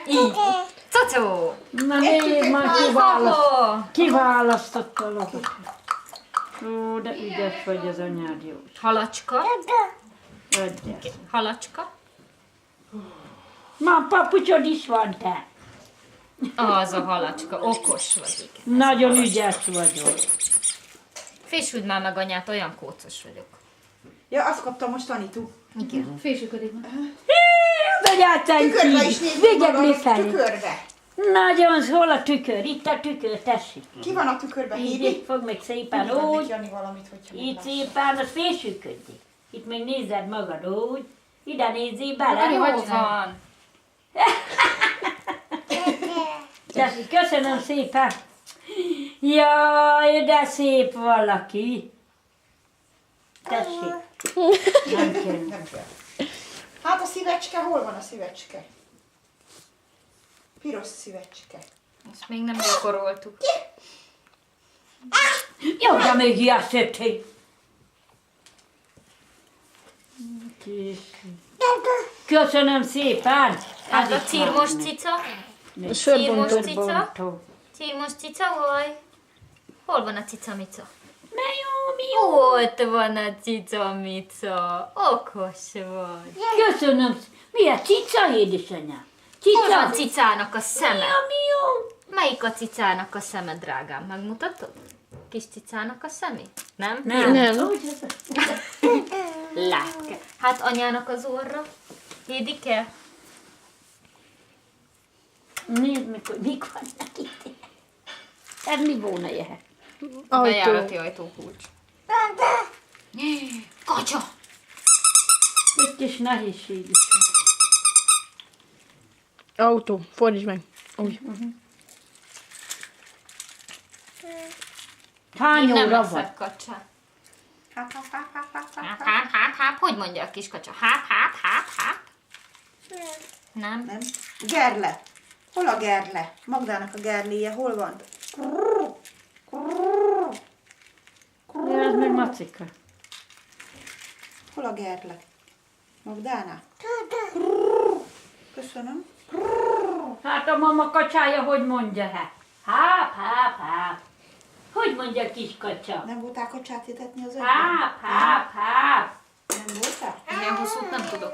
Így. Cocó. Na még már kiválasztotta a lapot. Ó, de ügyes vagy az anyád jó. Halacska. Ögyes. Halacska. Ma papucsod is van te. Az a halacska. Okos vagy. Igen. Nagyon ügyes vagyok. Fésüld már meg anyát, olyan kócos vagyok. Ja, azt kaptam most Anitu. Igen. Fésüködik már. Az anyátán Tükörbe is nézd vigyed magad, mi felé. tükörbe. Nagyon, hol a tükör? Itt a tükör, tessék. Ki van a tükörbe, Így, Hédi? fog meg szépen Mutatnék úgy. Jani valamit, hogyha Itt meglátsz. szépen, az fésüködik. Itt meg nézed magad úgy. Ide nézzél bele. Anya, Jó hogy van. Tessék, köszönöm szépen. Jaj, de szép valaki. Tessék. Nem kell. Nem kell. Hát a szívecske, hol van a szívecske? Piros szívecske. Ezt még nem gyakoroltuk. Jó, de még jöttél. Köszönöm szépen. Hát a círmos cica? Círmos cica? Círmos cica, hol? Hol van a cicamica? Na jó, mi jó. Ott van a cicamica. Okos vagy. Köszönöm. Mi a cica, édesanyám? Hol van Cica? cicának a Mi szeme? mi jó? Melyik a cicának a szeme, drágám? Megmutatod? Kis cicának a szemét? Nem? Nem. Látke. Hát anyának az orra? Hédike? Nézd meg, hogy mik vannak itt. Ez mi volna jöhet? Bejárati ajtókulcs. Kacsa! Egy kis nehézség is van. Autó, fordíts meg. Úgy. Hány Én nem óra van? leszek kacsa. Háp, háp, háp, háp, háp, háp, Háp, háp. háp, háp, háp. Hogy mondja a kis kacsa? Háp, háp, háp, háp. Nem? Nem. Gerle. Hol a gerle? Magdának a gerléje, hol van? Krrrr, krrrr. Ja, ez meg macika. Hol a gerle? Magdána? Krrrr. Köszönöm. Hát a mama kacsája hogy mondja hát? Háp, háp, háp. Hogy mondja a kis kacsa? Nem voltál kacsát étetni az ötben? Háp, háp, háp. Nem voltál? Ilyen hosszút nem tudok